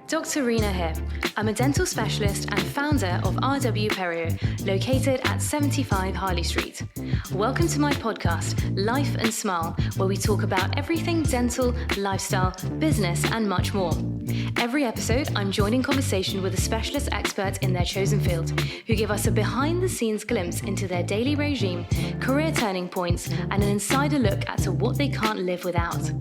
Dr. Reena here. I'm a dental specialist and founder of Ep4, located at 75 Harley Street. Welcome to my podcast, Life and Smile, where we talk about everything dental, lifestyle, business, and much more. Every episode, I'm joined in conversation with a specialist expert in their chosen field, who give us a behind-the-scenes glimpse into their daily regime, career turning points, and an insider look at what they can't live without.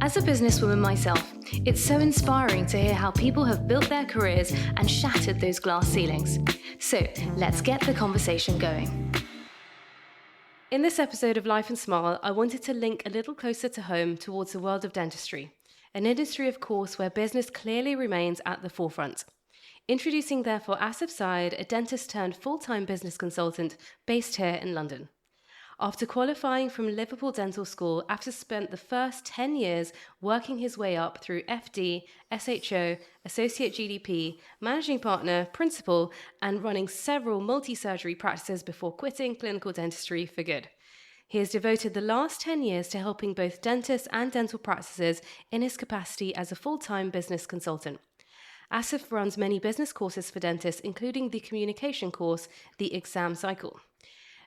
As a businesswoman myself, it's so inspiring to hear how people have built their careers and shattered those glass ceilings. So let's get the conversation going. In this episode of Life and Smile, I wanted to link a little closer to home towards the world of dentistry, an industry, of course, where business clearly remains at the forefront. Introducing, therefore, Asif Syed, a dentist turned full-time business consultant based here in London. After qualifying from Liverpool Dental School, Asif spent the first 10 years working his way up through FD, SHO, Associate GDP, Managing Partner, Principal, and running several multi-surgery practices before quitting clinical dentistry for good. He has devoted the last 10 years to helping both dentists and dental practices in his capacity as a full-time business consultant. Asif runs many business courses for dentists, including the communication course, the exam cycle.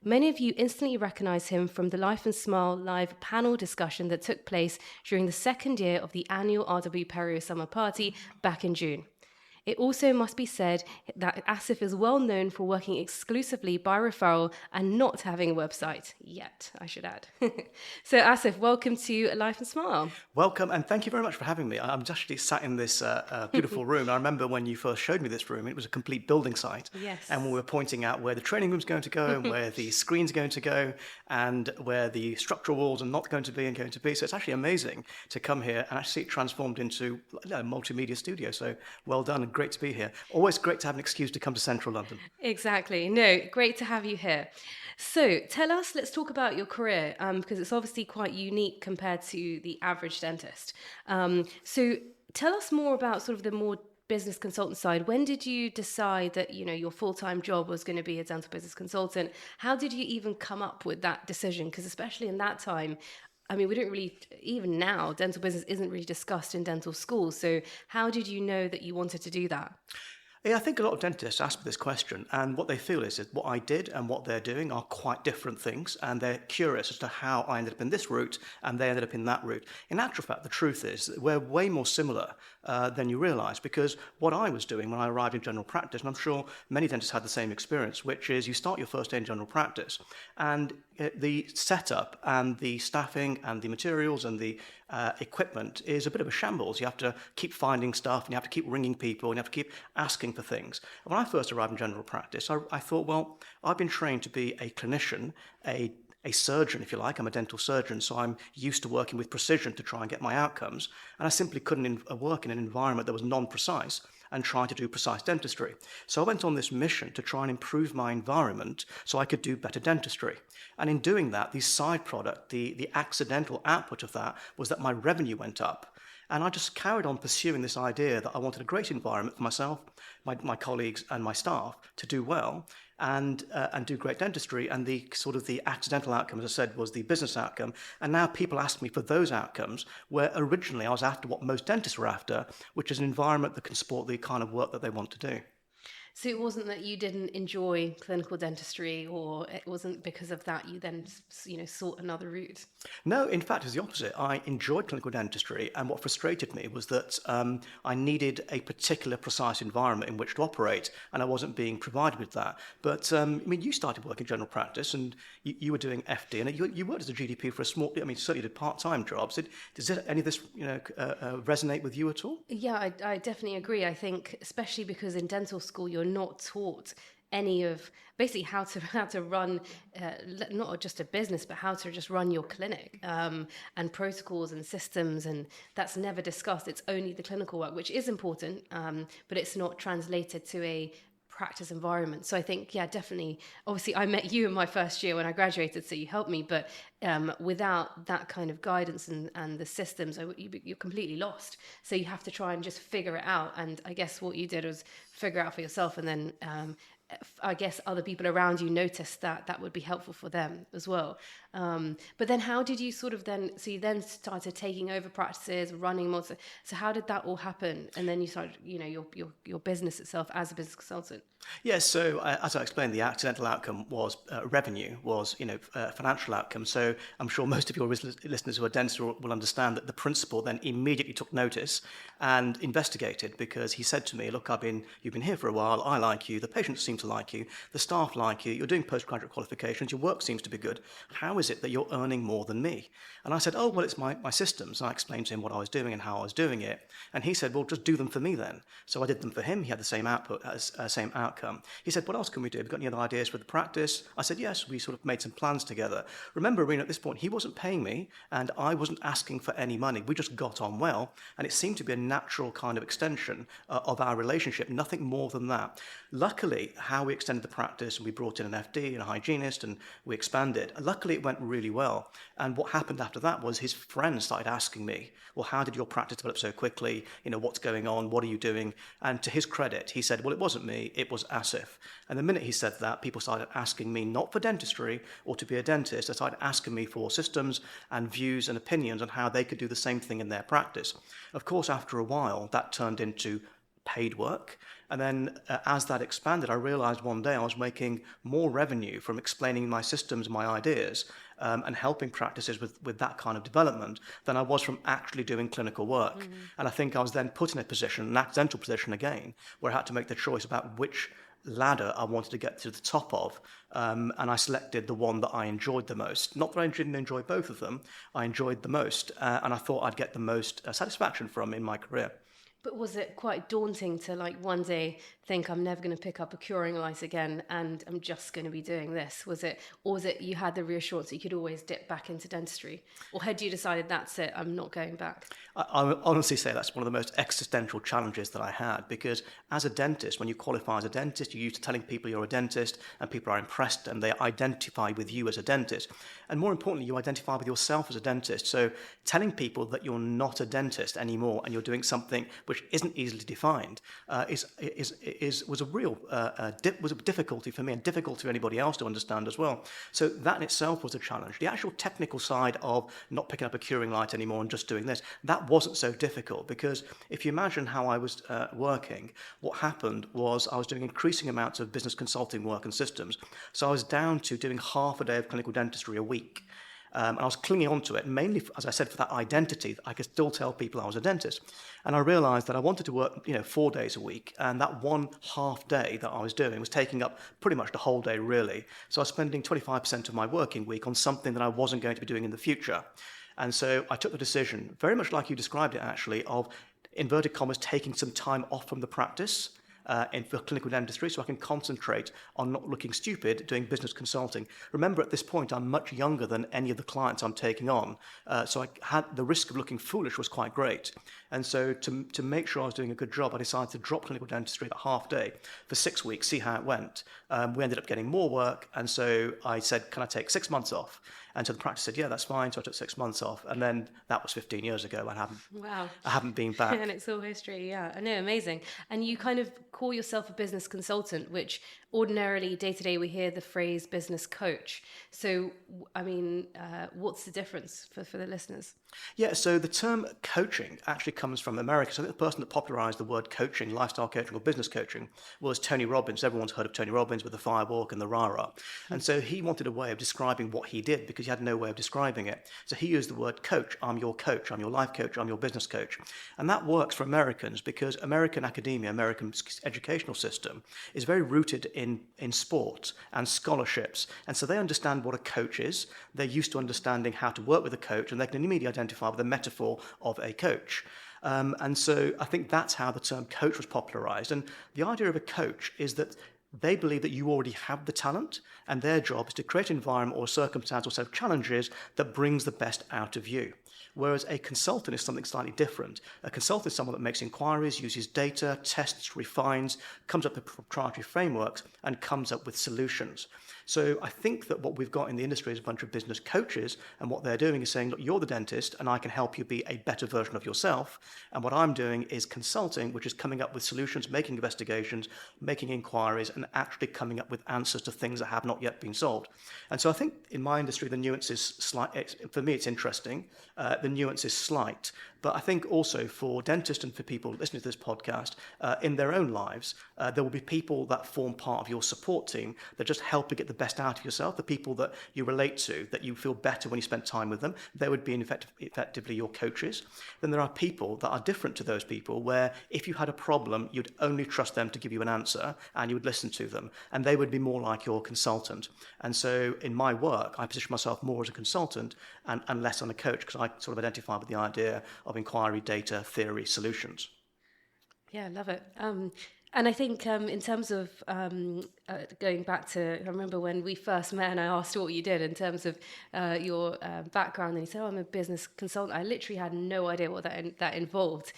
Many of you instantly recognize him from the Life and Smile live panel discussion that took place during the second year of the annual RW Perio Summer Party back in June. It also must be said that Asif is well known for working exclusively by referral and not having a website yet, I should add. So Asif, welcome to Life and Smile. Welcome, and thank you very much for having me. I'm actually sat in this beautiful room. I remember when you first showed me this room, it was a complete building site. Yes. And we were pointing out where the training room's going to go, and where the screen's going to go, and where the structural walls are not going to be and going to be. So it's actually amazing to come here and actually see it transformed into a multimedia studio. So well done, and great to be here. Always great to have an excuse to come to central London. Exactly. No, great to have you here. So tell us, let's talk about your career, because it's obviously quite unique compared to the average dentist. So tell us more about sort of the more business consultant side. When did you decide that, your full-time job was going to be a dental business consultant? How did you even come up with that decision? Because especially in that time, we don't really, even now, dental business isn't really discussed in dental school. So how did you know that you wanted to do that? Yeah, I think a lot of dentists ask me this question, and what they feel is that what I did and what they're doing are quite different things, and they're curious as to how I ended up in this route and they ended up in that route. In actual fact, the truth is that we're way more similar than you realise, because what I was doing when I arrived in general practice, and I'm sure many dentists had the same experience, which is you start your first day in general practice, and the setup and the staffing and the materials and the equipment is a bit of a shambles. You have to keep finding stuff, and you have to keep ringing people, and you have to keep asking for things. When I first arrived in general practice, I thought, well, I've been trained to be a clinician, a surgeon, if you like. I'm a dental surgeon, so I'm used to working with precision to try and get my outcomes. And I simply couldn't work in an environment that was non-precise and trying to do precise dentistry. So I went on this mission to try and improve my environment so I could do better dentistry. And in doing that, the side product, the accidental output of that was that my revenue went up. And I just carried on pursuing this idea that I wanted a great environment for myself, my colleagues and my staff to do well and do great dentistry. And the sort of the accidental outcome, as I said, was the business outcome. And now people ask me for those outcomes, where originally I was after what most dentists were after, which is an environment that can support the kind of work that they want to do. So it wasn't that you didn't enjoy clinical dentistry, or it wasn't because of that you then, sought another route? No, in fact, it's the opposite. I enjoyed clinical dentistry, and what frustrated me was that I needed a particular precise environment in which to operate, and I wasn't being provided with that. But, you started working in general practice, and you were doing FD, and you worked as a GDP for a small, certainly did part-time jobs. Does any of this, resonate with you at all? Yeah, I definitely agree. I think, especially because in dental school, you're not taught any of basically how to run not just a business, but how to just run your clinic, and protocols and systems, and that's never discussed. It's only the clinical work, which is important, but it's not translated to a practice environment. So I think, yeah, definitely. Obviously, I met you in my first year when I graduated, so you helped me. But without that kind of guidance and the systems, you're completely lost. So you have to try and just figure it out. And I guess what you did was figure out for yourself, and then I guess other people around you noticed that that would be helpful for them as well. But then how did you sort of so you then started taking over practices, running more. So how did that all happen? And then you started, your business itself as a business consultant. Yes, so as I explained, the accidental outcome was revenue, was financial outcome. So I'm sure most of your listeners who are dentists will understand that the principal then immediately took notice and investigated, because he said to me, "Look, you've been here for a while. I like you. The patients seem to like you. The staff like you. You're doing postgraduate qualifications. Your work seems to be good. How is it that you're earning more than me?" And I said, "Oh, well, it's my systems." And I explained to him what I was doing and how I was doing it. And he said, "Well, just do them for me then." So I did them for him. He had the same output, same outcome. He said, "What else can we do? Have you got any other ideas for the practice?" I said, "Yes." We sort of made some plans together. Remember, Reena, at this point, he wasn't paying me and I wasn't asking for any money. We just got on well, and it seemed to be a natural kind of extension of our relationship, nothing more than that. Luckily, how we extended the practice, and we brought in an FD and a hygienist and we expanded. Luckily, it went really well. And what happened after that was his friends started asking me, "Well, how did your practice develop so quickly? What's going on? What are you doing?" And to his credit, he said, "Well, it wasn't me, it was Asif." And the minute he said that, people started asking me not for dentistry or to be a dentist. They started asking me for systems and views and opinions on how they could do the same thing in their practice. Of course, after a while, that turned into paid work. And then as that expanded, I realized one day I was making more revenue from explaining my systems, my ideas, and helping practices with that kind of development than I was from actually doing clinical work. Mm-hmm. And I think I was then put in a position, an accidental position again, where I had to make the choice about which ladder I wanted to get to the top of, and I selected the one that I enjoyed the most. Not that I didn't enjoy both of them, I enjoyed the most, and I thought I'd get the most satisfaction from in my career. But was it quite daunting to one day think, I'm never going to pick up a curing light again and I'm just going to be doing this? Was it you had the reassurance that you could always dip back into dentistry? Or had you decided, that's it, I'm not going back? I would honestly say that's one of the most existential challenges that I had, because as a dentist, when you qualify as a dentist, you're used to telling people you're a dentist and people are impressed and they identify with you as a dentist. And more importantly, you identify with yourself as a dentist. So telling people that you're not a dentist anymore and you're doing something which isn't easily defined was a difficulty for me and difficult for anybody else to understand as well. So that in itself was a challenge. The actual technical side of not picking up a curing light anymore and just doing this, that wasn't so difficult, because if you imagine how I was working, what happened was I was doing increasing amounts of business consulting work and systems. So I was down to doing half a day of clinical dentistry a week. And I was clinging on to it, mainly, as I said, for that identity, that I could still tell people I was a dentist. And I realised that I wanted to work, 4 days a week, and that one half day that I was doing was taking up pretty much the whole day, really. So I was spending 25% of my working week on something that I wasn't going to be doing in the future. And so I took the decision, very much like you described it, actually, of, inverted commas, taking some time off from the practice for clinical dentistry, so I can concentrate on not looking stupid doing business consulting. Remember, at this point, I'm much younger than any of the clients I'm taking on, so I had the risk of looking foolish was quite great. And so to make sure I was doing a good job, I decided to drop clinical dentistry at half day for 6 weeks, see how it went. We ended up getting more work, and so I said, "Can I take 6 months off?" And so the practice said, "Yeah, that's fine." So I took 6 months off, and then that was 15 years ago. I haven't been back. And it's all history, yeah. I know, amazing. And you kind of call yourself a business consultant, which ordinarily day to day we hear the phrase business coach. So, I mean, what's the difference for the listeners? Yeah, so the term coaching actually comes from America. So I think the person that popularized the word coaching, lifestyle coaching or business coaching, was Tony Robbins. Everyone's heard of Tony Robbins with the firewalk and the rah-rah. And so he wanted a way of describing what he did because he had no way of describing it. So he used the word coach. I'm your coach. I'm your life coach. I'm your business coach. And that works for Americans because American academia, American educational system is very rooted in sport and scholarships. And so they understand what a coach is. They're used to understanding how to work with a coach, and they can immediately identify with the metaphor of a coach. And so I think that's how the term coach was popularized. And the idea of a coach is that they believe that you already have the talent, and their job is to create an environment or circumstance or set of challenges that brings the best out of you. Whereas a consultant is something slightly different. A consultant is someone that makes inquiries, uses data, tests, refines, comes up with proprietary frameworks, and comes up with solutions. So I think that what we've got in the industry is a bunch of business coaches, and what they're doing is saying, look, you're the dentist, and I can help you be a better version of yourself. And what I'm doing is consulting, which is coming up with solutions, making investigations, making inquiries, and actually coming up with answers to things that have not yet been solved. And so I think in my industry, the nuance is slight. For me, it's interesting. The nuance is slight. But I think also for dentists and for people listening to this podcast, in their own lives, there will be people that form part of your support team that just help you get the best out of yourself, the people that you relate to, that you feel better when you spend time with them. They would be effectively your coaches. Then there are people that are different to those people, where if you had a problem, you'd only trust them to give you an answer and you would listen to them. And they would be more like your consultant. And so in my work, I position myself more as a consultant and less on a coach, because I sort of identify with the idea of inquiry, data, theory, solutions. Yeah, I love it. And I think in terms of going back to, I remember when we first met and I asked you what you did in terms of your background, and you said, oh, I'm a business consultant. I literally had no idea what that involved.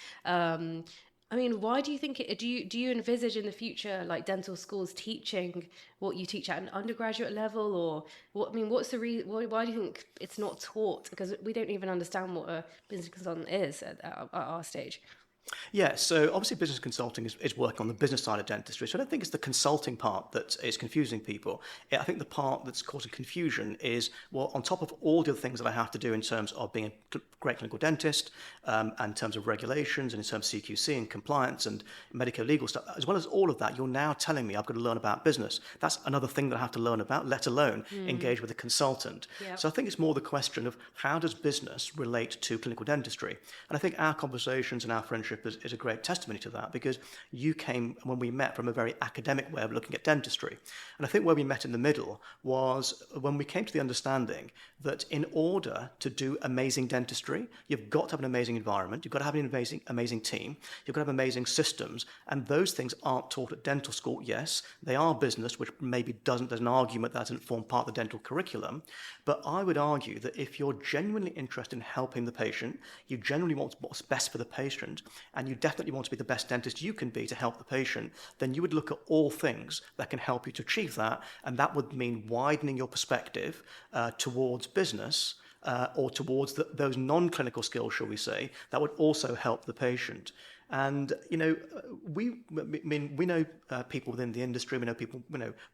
I mean, why do you think do you envisage in the future like dental schools teaching what you teach at an undergraduate level, or what? I mean, what's the reason? Why do you think it's not taught? Because we don't even understand what a business consultant is at our stage. Yeah, so obviously business consulting is working on the business side of dentistry. So I don't think it's the consulting part that is confusing people. I think the part that's causing confusion is, well, on top of all the other things that I have to do in terms of being a great clinical dentist, and in terms of regulations and in terms of CQC and compliance and medico-legal stuff, as well as all of that, you're now telling me I've got to learn about business. That's another thing that I have to learn about, let alone engage with a consultant. Yep. So I think it's more the question of how does business relate to clinical dentistry? And I think our conversations and our friendship is a great testimony to that, because you came, when we met, from a very academic way of looking at dentistry. And I think where we met in the middle was when we came to the understanding that in order to do amazing dentistry, you've got to have an amazing environment, you've got to have an amazing team, you've got to have amazing systems, and those things aren't taught at dental school. Yes, they are business, which maybe there's an argument that doesn't form part of the dental curriculum, but I would argue that if you're genuinely interested in helping the patient, you generally want what's best for the patient, and you definitely want to be the best dentist you can be to help the patient, then you would look at all things that can help you to achieve that, and that would mean widening your perspective towards business, or towards those non-clinical skills, shall we say, that would also help the patient. And we know people within the industry. We know people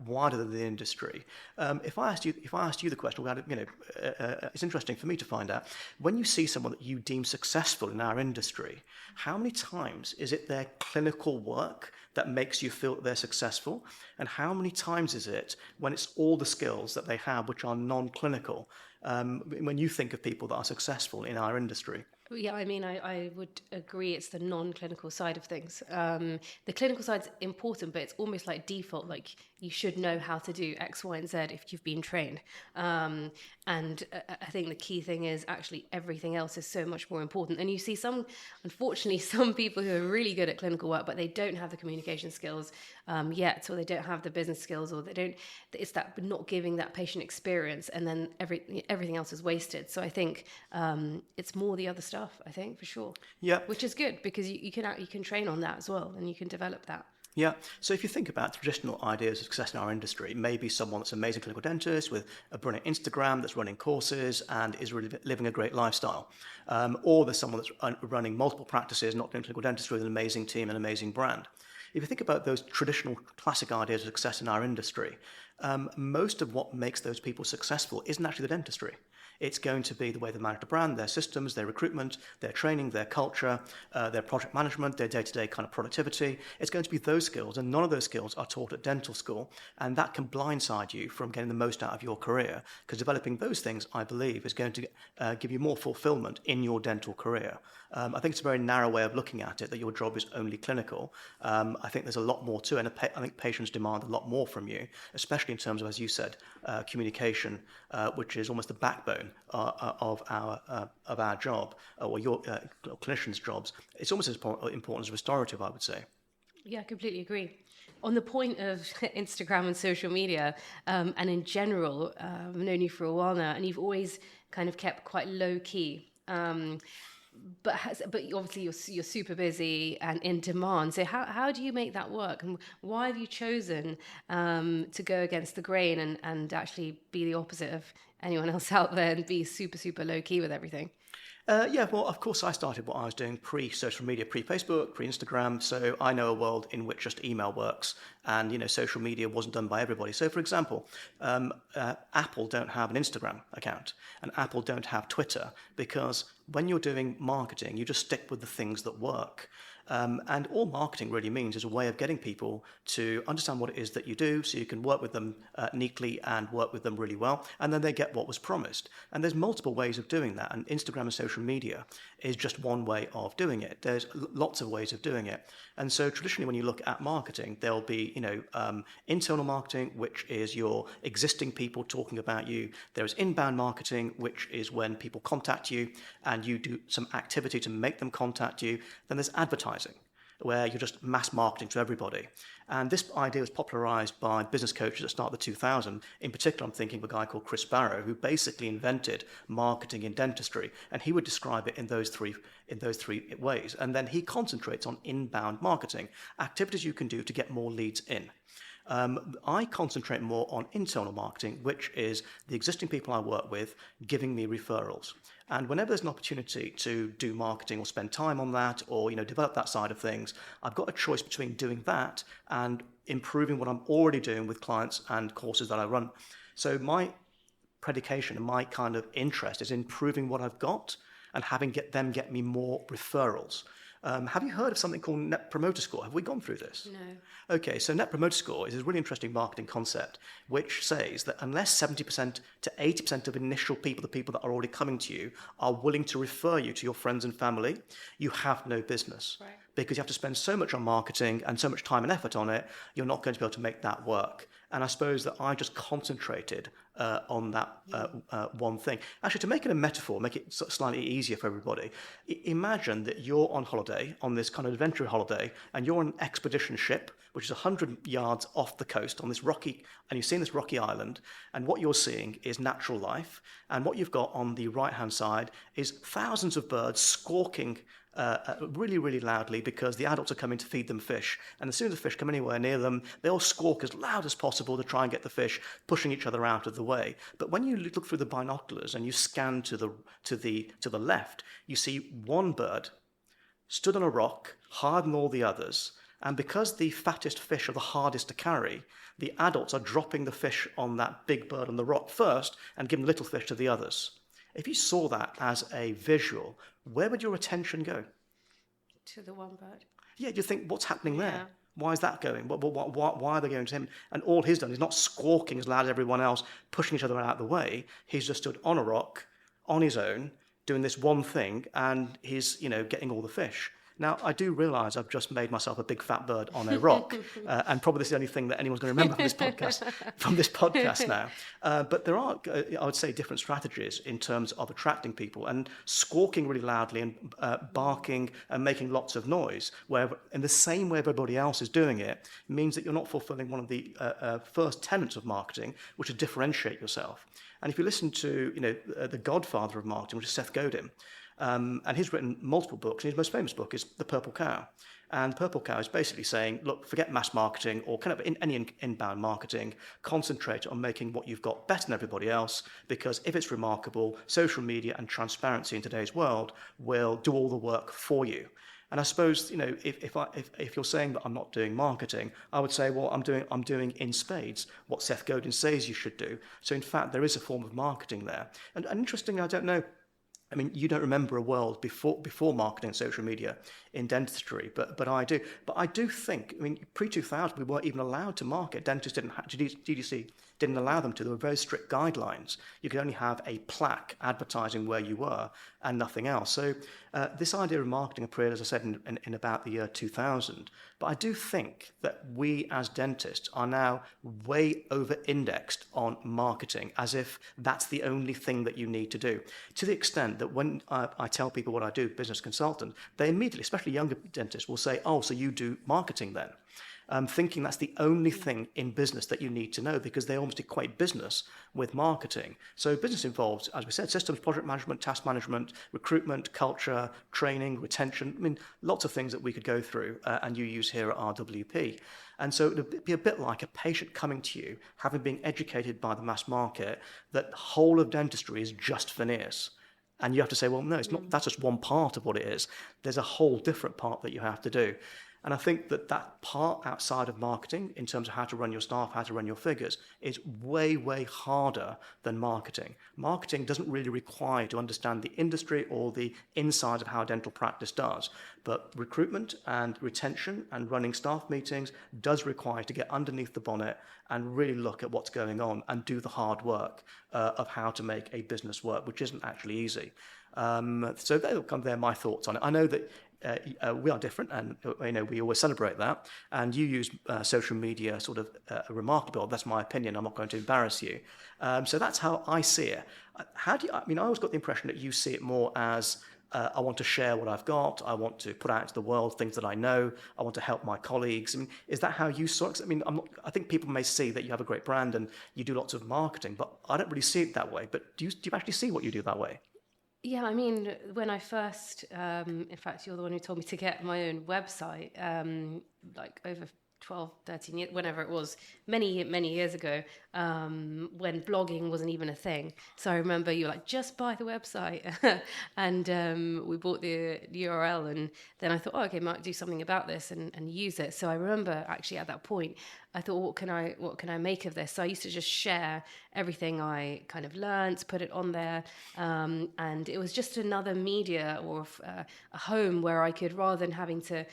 wider than the industry. If I asked you the question, it's interesting for me to find out, when you see someone that you deem successful in our industry, how many times is it their clinical work that makes you feel that they're successful, and how many times is it when it's all the skills that they have which are non-clinical? When you think of people that are successful in our industry. Yeah, I mean, I would agree it's the non-clinical side of things. The clinical side's important, but it's almost like default, like you should know how to do X, Y, and Z if you've been trained. And I think the key thing is actually everything else is so much more important. And you see unfortunately, some people who are really good at clinical work, but they don't have the communication skills yet, or they don't have the business skills, or it's that not giving that patient experience, and then everything else is wasted. So I think it's more the other stuff, I think, for sure. Yeah. Which is good, because you can train on that as well, and you can develop that. Yeah. So if you think about traditional ideas of success in our industry, maybe someone that's an amazing clinical dentist with a brilliant Instagram that's running courses and is really living a great lifestyle. Or there's someone that's running multiple practices, not doing clinical dentistry, with an amazing team and an amazing brand. If you think about those traditional classic ideas of success in our industry, most of what makes those people successful isn't actually the dentistry. It's going to be the way they manage the brand, their systems, their recruitment, their training, their culture, their project management, their day-to-day kind of productivity. It's going to be those skills, and none of those skills are taught at dental school, and that can blindside you from getting the most out of your career, because developing those things, I believe, is going to give you more fulfillment in your dental career. I think it's a very narrow way of looking at it, that your job is only clinical. I think there's a lot more to it, and I think patients demand a lot more from you, especially in terms of, as you said, communication, which is almost the backbone of our job, or your clinicians' jobs. It's almost as important as restorative, I would say. Yeah, I completely agree. On the point of Instagram and social media, and in general, I've known you for a while now, and you've always kind of kept quite low key But obviously you're super busy and in demand. So how do you make that work? And why have you chosen to go against the grain and actually be the opposite of anyone else out there and be super, super low key with everything? Yeah, well, of course, I started what I was doing pre-social media, pre-Facebook, pre-Instagram. So I know a world in which just email works, and social media wasn't done by everybody. So, for example, Apple don't have an Instagram account, and Apple don't have Twitter because when you're doing marketing, you just stick with the things that work. And all marketing really means is a way of getting people to understand what it is that you do so you can work with them neatly and work with them really well, and then they get what was promised. And there's multiple ways of doing that, and Instagram and social media is just one way of doing it. There's lots of ways of doing it. And so traditionally when you look at marketing, there'll be internal marketing, which is your existing people talking about you. There's inbound marketing, which is when people contact you and you do some activity to make them contact you. Then there's advertising, where you're just mass marketing to everybody. And this idea was popularized by business coaches at the start of the 2000s. In particular, I'm thinking of a guy called Chris Barrow, who basically invented marketing in dentistry. And he would describe it in those three ways. And then he concentrates on inbound marketing, activities you can do to get more leads in. I concentrate more on internal marketing, which is the existing people I work with giving me referrals. And whenever there's an opportunity to do marketing or spend time on that or develop that side of things, I've got a choice between doing that and improving what I'm already doing with clients and courses that I run. So my predication and my kind of interest is improving what I've got and having them get me more referrals. Have you heard of something called Net Promoter Score? Have we gone through this? No. Okay, so Net Promoter Score is a really interesting marketing concept which says that unless 70% to 80% of initial people, the people that are already coming to you, are willing to refer you to your friends and family, you have no business. Right. Because you have to spend so much on marketing and so much time and effort on it, you're not going to be able to make that work. And I suppose that I just concentrated on that one thing. Actually, to make it a metaphor, make it slightly easier for everybody, imagine that you're on holiday, on this kind of adventure holiday, and you're on an expedition ship, which is 100 yards off the coast on this rocky, and you've seen this rocky island, and what you're seeing is natural life, and what you've got on the right-hand side is thousands of birds squawking really, really loudly because the adults are coming to feed them fish. And as soon as the fish come anywhere near them, they all squawk as loud as possible to try and get the fish, pushing each other out of the way. But when you look through the binoculars and you scan to the left, you see one bird stood on a rock, higher than all the others. And because the fattest fish are the hardest to carry, the adults are dropping the fish on that big bird on the rock first and giving little fish to the others. If you saw that as a visual, where would your attention go? To the one bird. Yeah, you think, what's happening there? Yeah. Why is that going? Why are they going to him? And all he's done is not squawking as loud as everyone else, pushing each other out of the way. He's just stood on a rock, on his own, doing this one thing, and he's, getting all the fish. Now, I do realise I've just made myself a big fat bird on a rock, and probably this is the only thing that anyone's going to remember from this podcast now. But there are, I would say, different strategies in terms of attracting people, and squawking really loudly and barking and making lots of noise, where in the same way everybody else is doing it, means that you're not fulfilling one of the first tenets of marketing, which is differentiate yourself. And if you listen to, the godfather of marketing, which is Seth Godin, and he's written multiple books, and his most famous book is The Purple Cow. And Purple Cow is basically saying, look, forget mass marketing or kind of any inbound marketing, concentrate on making what you've got better than everybody else, because if it's remarkable, social media and transparency in today's world will do all the work for you. And I suppose, if you're saying that I'm not doing marketing, I would say, well, I'm doing in spades what Seth Godin says you should do. So in fact, there is a form of marketing there. And interestingly, I don't know, I mean, you don't remember a world before marketing and social media in dentistry, but I do. But I do think, pre-2000, we weren't even allowed to market. Dentists didn't have, GDC didn't allow them to. There were very strict guidelines. You could only have a plaque advertising where you were and nothing else. So this idea of marketing appeared, as I said, in about the year 2000. But I do think that we as dentists are now way over-indexed on marketing, as if that's the only thing that you need to do. To the extent that when I tell people what I do, business consultant, they immediately, especially younger dentists, will say, oh, so you do marketing then? thinking that's the only thing in business that you need to know, because they almost equate business with marketing. So business involves, as we said, systems, project management, task management, recruitment, culture, training, retention. I mean, lots of things that we could go through and you use here at RWP. And so it would be a bit like a patient coming to you, having been educated by the mass market that the whole of dentistry is just veneers. And you have to say, well, no, it's not. That's just one part of what it is. There's a whole different part that you have to do. And I think that part outside of marketing, in terms of how to run your staff, how to run your figures, is way, way harder than marketing. Marketing doesn't really require you to understand the industry or the inside of how dental practice does. But recruitment and retention and running staff meetings does require you to get underneath the bonnet and really look at what's going on and do the hard work of how to make a business work, which isn't actually easy. So they're my thoughts on it. I know that we are different, and we always celebrate that. And you use social media sort of remarkably. Well, that's my opinion. I'm not going to embarrass you. So that's how I see it. I always got the impression that you see it more as I want to share what I've got. I want to put out into the world things that I know. I want to help my colleagues. I mean, is that how you saw it? I think people may see that you have a great brand and you do lots of marketing, but I don't really see it that way. But do you actually see what you do that way? Yeah, I mean, when I first, in fact, you're the one who told me to get my own website, like over 12, 13 years, whenever it was, many years ago, when blogging wasn't even a thing. So I remember you were like, just buy the website. And we bought the URL, and then I thought, okay, might do something about this and use it. So I remember actually at that point, I thought, what can I make of this? So I used to just share everything I kind of learned, put it on there, and it was just another media or a home where I could, rather than having to,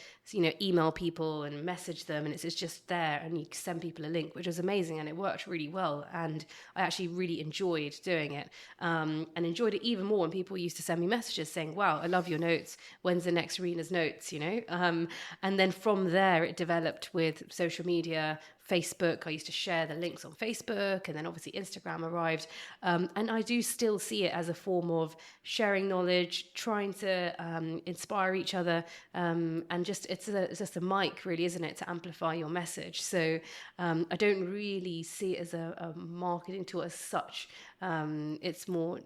email people and message them, and it's just there, and you send people a link, which was amazing, and it worked really well, and I actually really enjoyed doing it, and enjoyed it even more when people used to send me messages saying, "Wow, I love your notes. When's the next Reena's notes?" And then from there it developed with social media. Facebook, I used to share the links on Facebook, and then obviously Instagram arrived. And I do still see it as a form of sharing knowledge, trying to inspire each other, and it's just a mic, really, isn't it, to amplify your message. So I don't really see it as a marketing tool as such. It's more,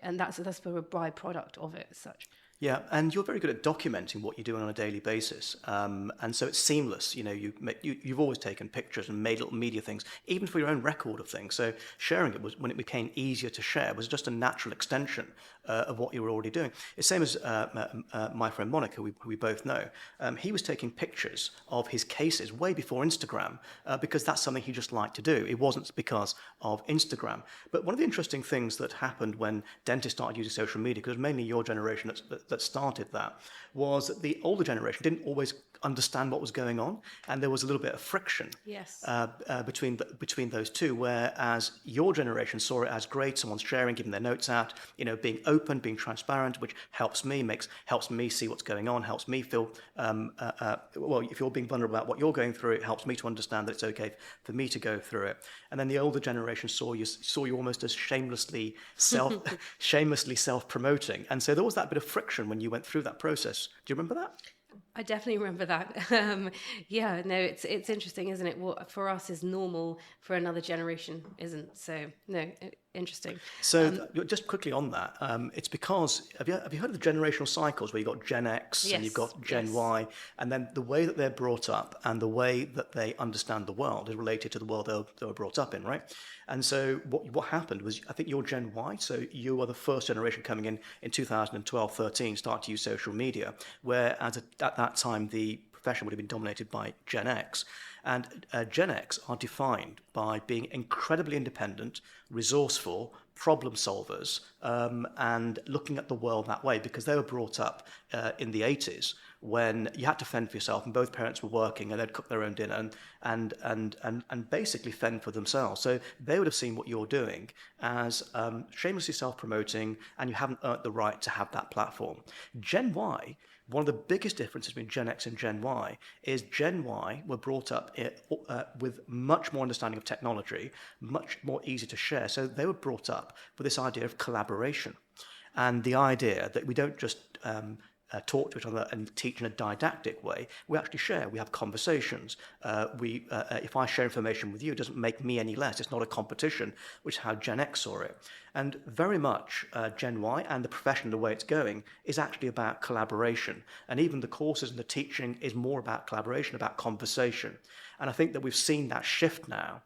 and that's for a byproduct of it as such. Yeah, and you're very good at documenting what you're doing on a daily basis, and so it's seamless. You've always taken pictures and made little media things, even for your own record of things. So sharing it was, when it became easier to share, was just a natural extension of what you were already doing. It's the same as my friend Monica, who we both know. He was taking pictures of his cases way before Instagram because that's something he just liked to do. It wasn't because of Instagram. But one of the interesting things that happened when dentists started using social media, because it was mainly your generation that started that, was that the older generation didn't always understand what was going on, and there was a little bit of friction between those two, whereas your generation saw it as great, someone's sharing, giving their notes out, being open, being transparent, which helps me see what's going on, helps me feel, if you're being vulnerable about what you're going through, it helps me to understand that it's okay for me to go through it. And then the older generation saw you almost as shamelessly self-promoting, and so there was that bit of friction when you went through that process. Do you remember that? I definitely remember that. It's interesting, isn't it? What for us is normal, for another generation isn't. So interesting. So just quickly on that, it's because have you heard of the generational cycles where you've got Gen X and you've got Gen Y, and then the way that they're brought up and the way that they understand the world is related to the world they were brought up in, right? And so what happened was, I think you're Gen Y, so you are the first generation coming in 2012, 13, start to use social media, whereas at that time the profession would have been dominated by Gen X. And Gen X are defined by being incredibly independent, resourceful, problem solvers, and looking at the world that way, because they were brought up in the 80s when you had to fend for yourself, and both parents were working, and they'd cook their own dinner and basically fend for themselves. So they would have seen what you're doing as shamelessly self-promoting, and you haven't earned the right to have that platform. Gen Y, one of the biggest differences between Gen X and Gen Y is Gen Y were brought up with much more understanding of technology, much more easy to share. So they were brought up with this idea of collaboration and the idea that we don't just talk to each other and teach in a didactic way. We actually share. We have conversations. If I share information with you, it doesn't make me any less. It's not a competition, which is how Gen X saw it. And very much Gen Y and the profession, the way it's going, is actually about collaboration. And even the courses and the teaching is more about collaboration, about conversation. And I think that we've seen that shift now,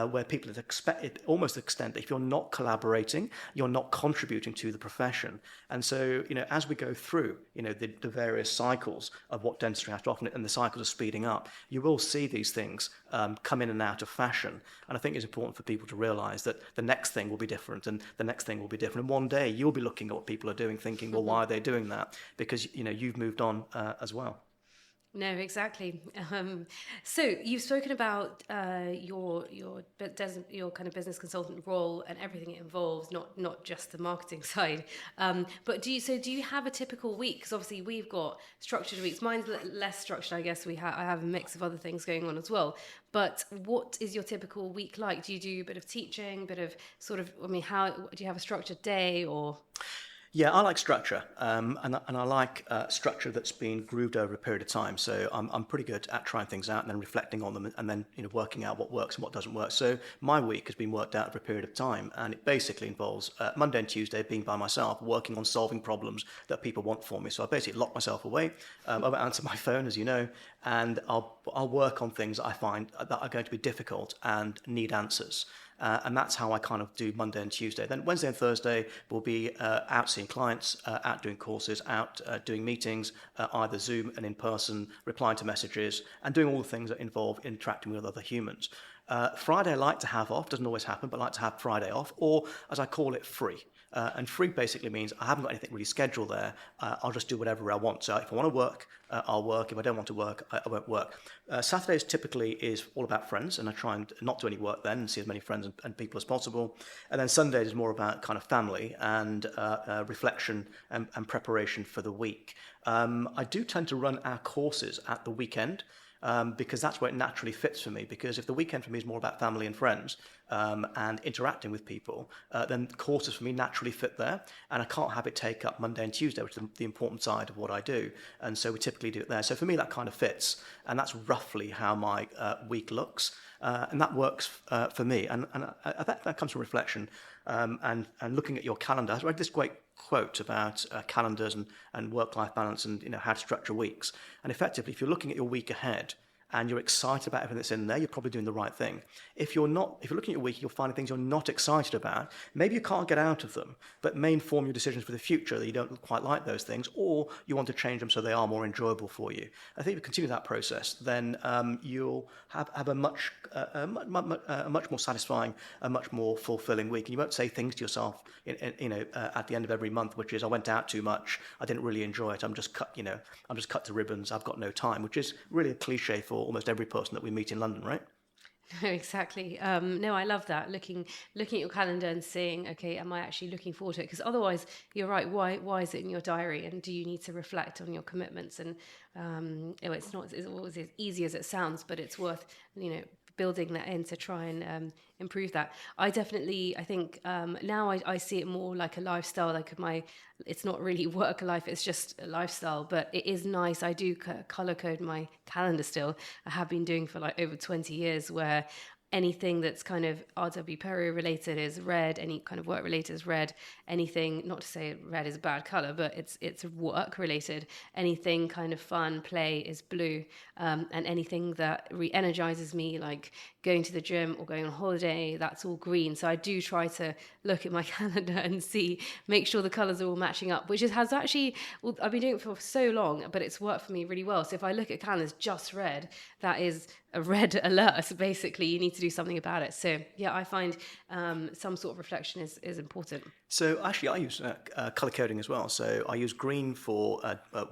where people expect it almost to the extent that if you're not collaborating, you're not contributing to the profession. And so, as we go through, the various cycles of what dentistry has to offer, and the cycles are speeding up, you will see these things come in and out of fashion. And I think it's important for people to realise that the next thing will be different, and the next thing will be different. And one day you'll be looking at what people are doing, thinking, well, why are they doing that? Because, you've moved on as well. No, exactly. So you've spoken about your kind of business consultant role and everything it involves, not just the marketing side. But do you have a typical week? Because obviously we've got structured weeks. Mine's less structured, I guess. I have a mix of other things going on as well. But what is your typical week like? Do you do a bit of teaching, bit of how do you have a structured day or? Yeah, I like structure, and I like structure that's been grooved over a period of time. So I'm pretty good at trying things out and then reflecting on them, and then working out what works and what doesn't work. So my week has been worked out over a period of time, and it basically involves Monday and Tuesday being by myself, working on solving problems that people want for me. So I basically lock myself away. I won't answer my phone, as you know, and I'll work on things that I find that are going to be difficult and need answers. And that's how I kind of do Monday and Tuesday. Then Wednesday and Thursday will be out seeing clients, out doing courses, out doing meetings, either Zoom and in person, replying to messages, and doing all the things that involve interacting with other humans. Friday I like to have off, doesn't always happen, but I like to have Friday off, or as I call it, free. And free basically means I haven't got anything really scheduled there. I'll just do whatever I want. So if I want to work, I'll work. If I don't want to work, I won't work. Saturdays typically is all about friends, and I try and not do any work then and see as many friends and people as possible. And then Sundays is more about kind of family and reflection and preparation for the week. I do tend to run our courses at the weekend. Because that's where it naturally fits for me. Because if the weekend for me is more about family and friends and interacting with people, then courses for me naturally fit there. And I can't have it take up Monday and Tuesday, which is the important side of what I do. And so we typically do it there. So for me, that kind of fits. And that's roughly how my week looks. And that works for me. And that comes from reflection and looking at your calendar. I read this great quote about calendars and work-life balance and how to structure weeks. And effectively, if you're looking at your week ahead and you're excited about everything that's in there, you're probably doing the right thing. If you're looking at your week, you're finding things you're not excited about. Maybe you can't get out of them, but may inform your decisions for the future that you don't quite like those things, or you want to change them so they are more enjoyable for you. I think if you continue that process, then you'll have a much more satisfying, a much more fulfilling week. And you won't say things to yourself, at the end of every month, which is, I went out too much, I didn't really enjoy it, I'm just cut to ribbons, I've got no time, which is really a cliche for almost every person that we meet in London, right? No, exactly. No, I love that. Looking at your calendar and seeing, okay, am I actually looking forward to it? Because otherwise, you're right. Why is it in your diary? And do you need to reflect on your commitments? And it's not always as easy as it sounds, but it's worth building that in to try and improve that. I think now I see it more like a lifestyle. It's not really work life, it's just a lifestyle, but it is nice. I do color code my calendar still. I have been doing for over 20 years, where anything that's kind of RW Perio related is red, any kind of work related is red, anything, not to say red is a bad color, but it's work related, anything kind of fun, play is blue, and anything that re-energizes me, like going to the gym or going on holiday, that's all green. So I do try to look at my calendar and make sure the colors are all matching up, which has actually, I've been doing it for so long, but it's worked for me really well. So if I look at calendars just red, that is a red alert. So basically, you need to do something about it. So yeah, I find some sort of reflection is important. So actually, I use color coding as well. So I use green for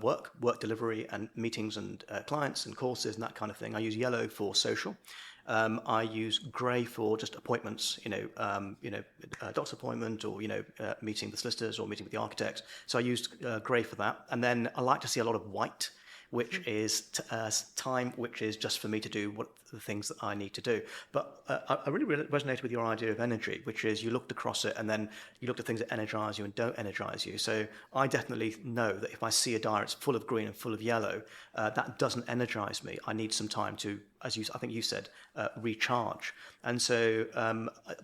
work delivery and meetings and clients and courses and that kind of thing. I use yellow for social. I use grey for just appointments, a doctor's appointment or, meeting the solicitors or meeting with the architects. So I used grey for that. And then I like to see a lot of white which is time which is just for me to do what the things that I need to do. But I really resonated with your idea of energy, which is you looked across it and then you looked at things that energize you and don't energize you. So I definitely know that if I see a diet that's full of green and full of yellow, that doesn't energize me. I need some time to, I think you said, recharge. And so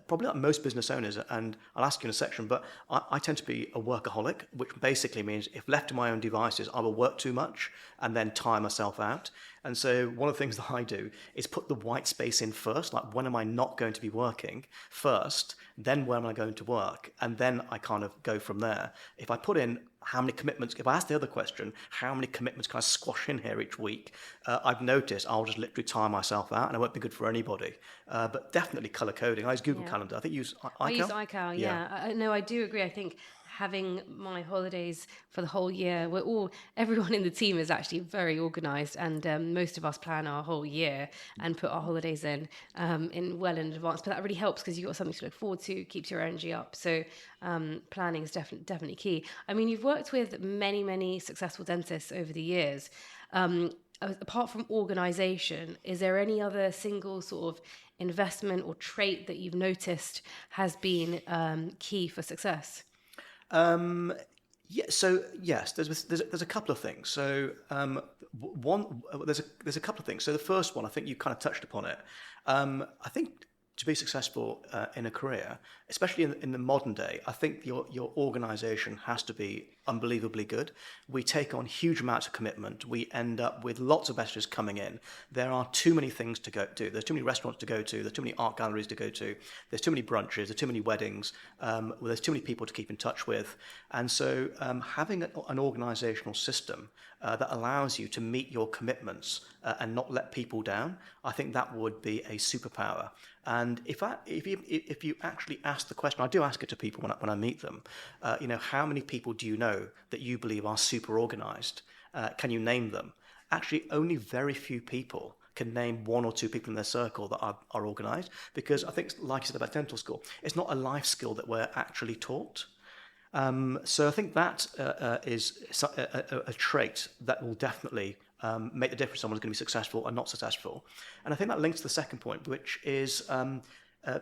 probably like most business owners, and I'll ask you in a section, but I tend to be a workaholic, which basically means if left to my own devices, I will work too much and then tire myself out. And so one of the things that I do is put the white space in first, like when am I not going to be working first, then when am I going to work? And then I kind of go from there. If I put in how many commitments, if I ask the other question, how many commitments can I squash in here each week? I've noticed I'll just literally tire myself out and it won't be good for anybody. But definitely colour coding. I use Google Calendar. I think you use iCal. I use iCal, yeah. No, I do agree. I think having my holidays for the whole year, everyone in the team is actually very organised, and most of us plan our whole year and put our holidays in well in advance. But that really helps because you've got something to look forward to, keeps your energy up. So planning is definitely key. I mean, you've worked with many successful dentists over the years. Apart from organisation, is there any other single sort of investment or trait that you've noticed has been key for success? Yeah. So yes, there's a couple of things. So there's a couple of things. So the first one, I think you kind of touched upon it. I think to be successful in a career, especially in the modern day, I think your organisation has to be unbelievably good. We take on huge amounts of commitment. We end up with lots of messages coming in. There are too many things to go to. There's too many restaurants to go to. There's too many art galleries to go to. There's too many brunches. There's too many weddings. There's too many people to keep in touch with. And so having an organisational system that allows you to meet your commitments and not let people down, I think that would be a superpower. And if you actually ask the question, I do ask it to people when I meet them, how many people do you know that you believe are super organised? Can you name them? Actually, only very few people can name one or two people in their circle that are organised, because I think, like you said about dental school, it's not a life skill that we're actually taught. So I think that is a trait that will definitely make the difference. Someone's going to be successful or not successful. And I think that links to the second point, which is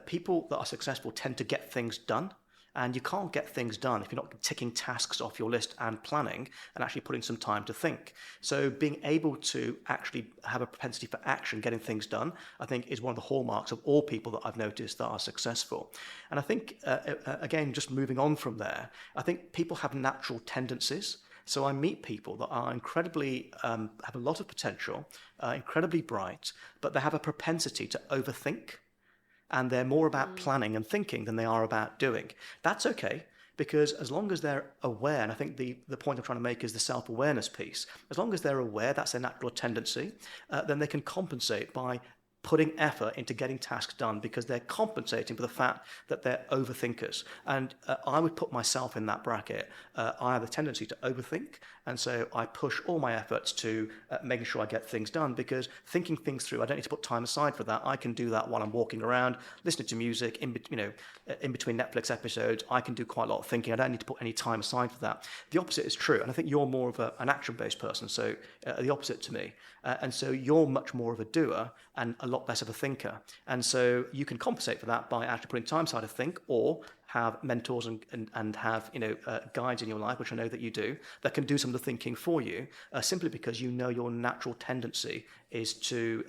people that are successful tend to get things done. And you can't get things done if you're not ticking tasks off your list and planning and actually putting some time to think. So being able to actually have a propensity for action, getting things done, I think is one of the hallmarks of all people that I've noticed that are successful. And I think, again, just moving on from there, I think people have natural tendencies. So I meet people that are incredibly, have a lot of potential, incredibly bright, but they have a propensity to overthink. And they're more about planning and thinking than they are about doing. That's okay, because as long as they're aware, and I think the point I'm trying to make is the self-awareness piece, as long as they're aware that's their natural tendency, then they can compensate by putting effort into getting tasks done, because they're compensating for the fact that they're overthinkers. And I would put myself in that bracket. I have a tendency to overthink, and so I push all my efforts to making sure I get things done, because thinking things through, I don't need to put time aside for that. I can do that while I'm walking around, listening to music, in between Netflix episodes. I can do quite a lot of thinking. I don't need to put any time aside for that. The opposite is true, and I think you're more of an action-based person, so the opposite to me. And so you're much more of a doer and a lot less of a thinker. And so you can compensate for that by actually putting time aside to think, or have mentors and have guides in your life, which I know that you do, that can do some of the thinking for you, simply because you know your natural tendency is to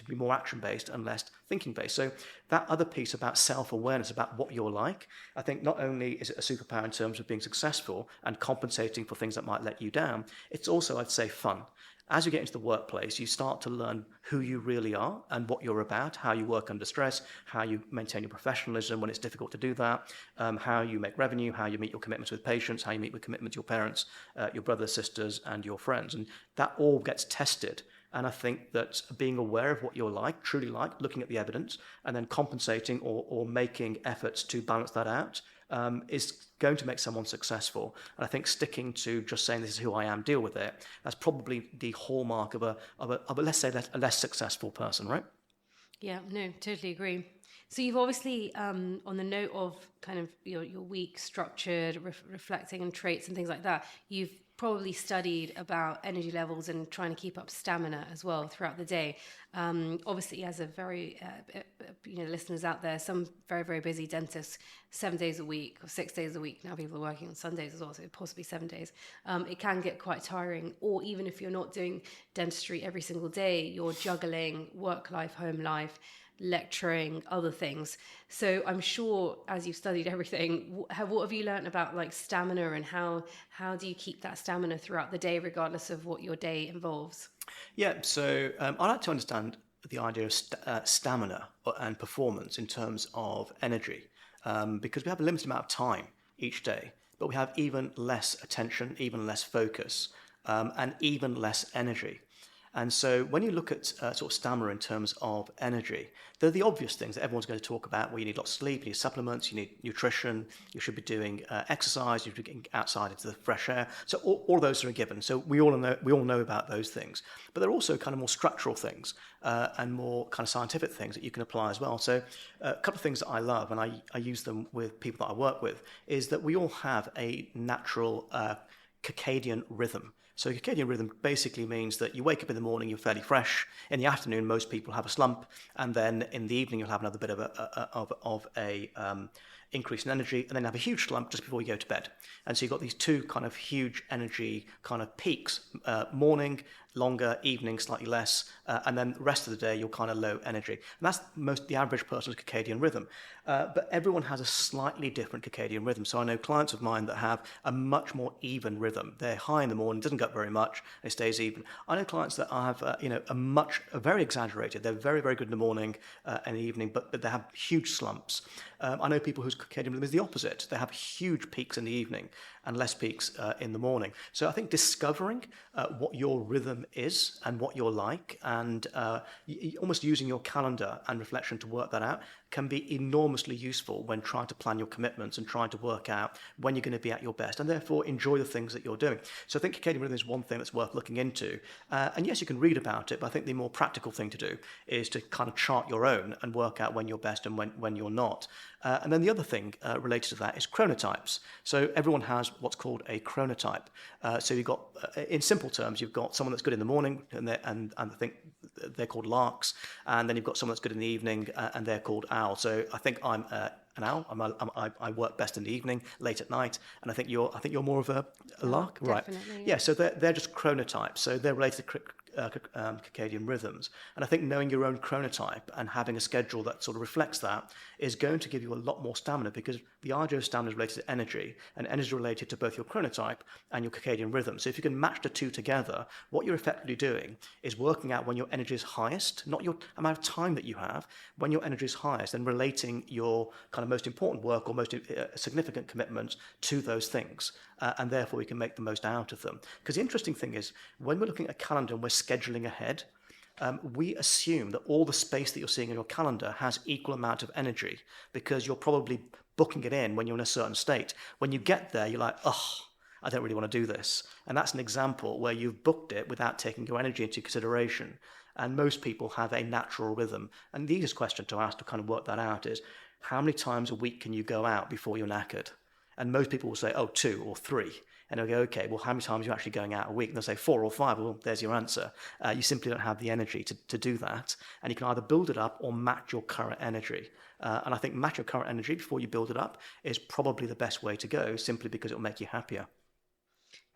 be more action-based and less thinking-based. So that other piece about self-awareness, about what you're like, I think not only is it a superpower in terms of being successful and compensating for things that might let you down, it's also, I'd say, fun. As you get into the workplace, you start to learn who you really are and what you're about, how you work under stress, how you maintain your professionalism when it's difficult to do that, how you make revenue, how you meet your commitments with patients, how you meet with commitments to your parents, your brothers, sisters, and your friends. And that all gets tested. And I think that being aware of what you're like, truly like, looking at the evidence, and then compensating or making efforts to balance that out is going to make someone successful. And I think sticking to just saying this is who I am, deal with it, that's probably the hallmark of a let's say a less successful person, right? Yeah, no, totally agree. So you've obviously, on the note of kind of your week structured, reflecting and traits and things like that, you've probably studied about energy levels and trying to keep up stamina as well throughout the day. Obviously, as a very, listeners out there, some very, very busy dentists, 7 days a week or 6 days a week. Now people are working on Sundays as well, so possibly 7 days. It can get quite tiring. Or even if you're not doing dentistry every single day, you're juggling work life, home life, lecturing, other things. So I'm sure as you've studied everything, what have you learned about like stamina, and how do you keep that stamina throughout the day regardless of what your day involves? Yeah, so I like to understand the idea of stamina and performance in terms of energy, because we have a limited amount of time each day, but we have even less attention, even less focus, and even less energy. And so when you look at sort of stamina in terms of energy, they're the obvious things that everyone's going to talk about, where you need lots of sleep, you need supplements, you need nutrition, you should be doing exercise, you should be getting outside into the fresh air. So all those are a given. So we all know about those things. But there are also kind of more structural things and more kind of scientific things that you can apply as well. So a couple of things that I love, and I use them with people that I work with, is that we all have a natural circadian rhythm. So circadian rhythm basically means that you wake up in the morning, you're fairly fresh. In the afternoon, most people have a slump, and then in the evening, you'll have another bit of a increase in energy, and then have a huge slump just before you go to bed. And so you've got these two kind of huge energy kind of peaks: morning, longer; evening, slightly less, and then the rest of the day you're kind of low energy. And that's the average person's circadian rhythm. But everyone has a slightly different circadian rhythm. So I know clients of mine that have a much more even rhythm. They're high in the morning, doesn't go up very much, and it stays even. I know clients that have a very exaggerated. They're very, very good in the morning and the evening, but they have huge slumps. I know people whose circadian rhythm is the opposite. They have huge peaks in the evening and less peaks in the morning. So I think discovering what your rhythm is and what you're like, and almost using your calendar and reflection to work that out, can be enormously useful when trying to plan your commitments and trying to work out when you're going to be at your best, and therefore enjoy the things that you're doing. So I think circadian rhythm is one thing that's worth looking into. And yes, you can read about it, but I think the more practical thing to do is to kind of chart your own and work out when you're best and when you're not. And then the other thing related to that is chronotypes. So everyone has what's called a chronotype. So you've got, in simple terms, you've got someone that's good in the morning, and I think they're called larks, and then you've got someone that's good in the evening, and they're called owls. So I think I'm an owl. I work best in the evening, late at night, and I think you're more of a lark, right? Definitely. Yeah. So they're just chronotypes. So they're related to circadian rhythms. And I think knowing your own chronotype and having a schedule that sort of reflects that is going to give you a lot more stamina, because the idea of stamina is related to energy, and energy is related to both your chronotype and your circadian rhythm. So if you can match the two together, what you're effectively doing is working out when your energy is highest, not your amount of time that you have, when your energy is highest, and relating your kind of most important work or most significant commitments to those things. And therefore we can make the most out of them. Because the interesting thing is, when we're looking at a calendar and we're scheduling ahead, we assume that all the space that you're seeing in your calendar has equal amount of energy, because you're probably booking it in when you're in a certain state. When you get there, you're like, I don't really want to do this. And that's an example where you've booked it without taking your energy into consideration. And most people have a natural rhythm. And the easiest question to ask to kind of work that out is, how many times a week can you go out before you're knackered? And most people will say, 2 or 3. And they'll go, okay, well, how many times are you actually going out a week? And they'll say 4 or 5. Well, there's your answer. You simply don't have the energy to do that. And you can either build it up or match your current energy. And I think match your current energy before you build it up is probably the best way to go, simply because it'll make you happier.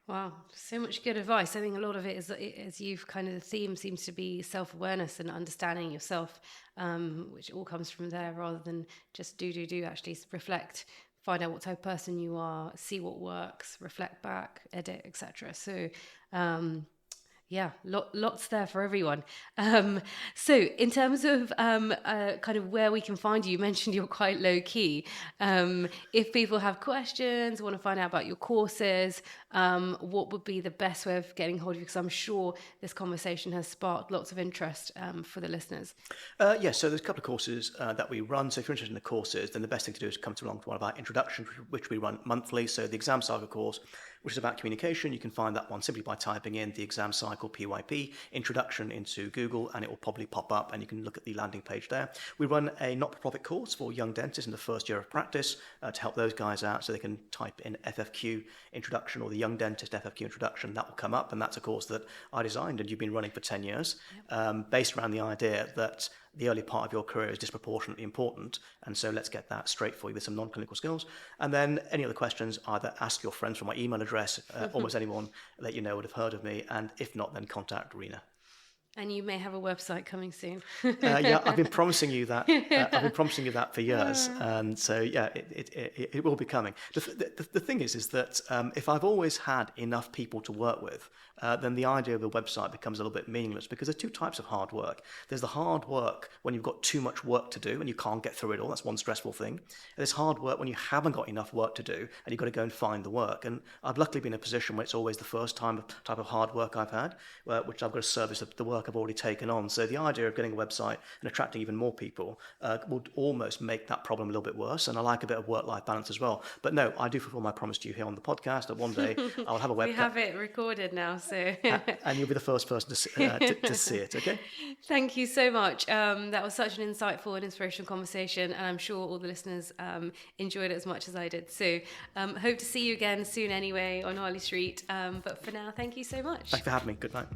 Wow, so much good advice. I think a lot of it is, as you've kind of, the theme seems to be self-awareness and understanding yourself, which all comes from there, rather than just do, actually reflect, find out what type of person you are, see what works, reflect back, edit, etc. So yeah, lots there for everyone. So in terms of kind of where we can find you, you mentioned you're quite low key. If people have questions, want to find out about your courses, what would be the best way of getting hold of you? Because I'm sure this conversation has sparked lots of interest for the listeners. Yes, so there's a couple of courses that we run. So if you're interested in the courses, then the best thing to do is come along to one of our introductions, which we run monthly. So the Exam Saga course, which is about communication. You can find that one simply by typing in the exam cycle PYP introduction into Google, and it will probably pop up, and you can look at the landing page there. We run a not-for-profit course for young dentists in the first year of practice to help those guys out, so they can type in FFQ introduction or the young dentist FFQ introduction. That will come up, and that's a course that I designed and you've been running for 10 years, based around the idea that the early part of your career is disproportionately important, and so let's get that straight for you with some non-clinical skills. And then any other questions, either ask your friends for my email address, almost anyone that you know would have heard of me, and if not, then contact Reena. And you may have a website coming soon. Yeah, I've been promising you that. I've been promising you that for years, and so yeah, it will be coming. The thing is that if I've always had enough people to work with, then the idea of the website becomes a little bit meaningless, because there's two types of hard work. There's the hard work when you've got too much work to do and you can't get through it all. That's one stressful thing. And there's hard work when you haven't got enough work to do and you've got to go and find the work. And I've luckily been in a position where it's always the first type of hard work I've had, which I've got to service the work I've already taken on. So the idea of getting a website and attracting even more people would almost make that problem a little bit worse. And I like a bit of work-life balance as well. But no, I do fulfill my promise to you here on the podcast that one day I'll have a website. We have it recorded now, so... and you'll be the first person to see it, okay? Thank you so much. That was such an insightful and inspirational conversation, and I'm sure all the listeners enjoyed it as much as I did. So hope to see you again soon anyway on Harley Street. But for now, thank you so much. Thanks for having me. Good night.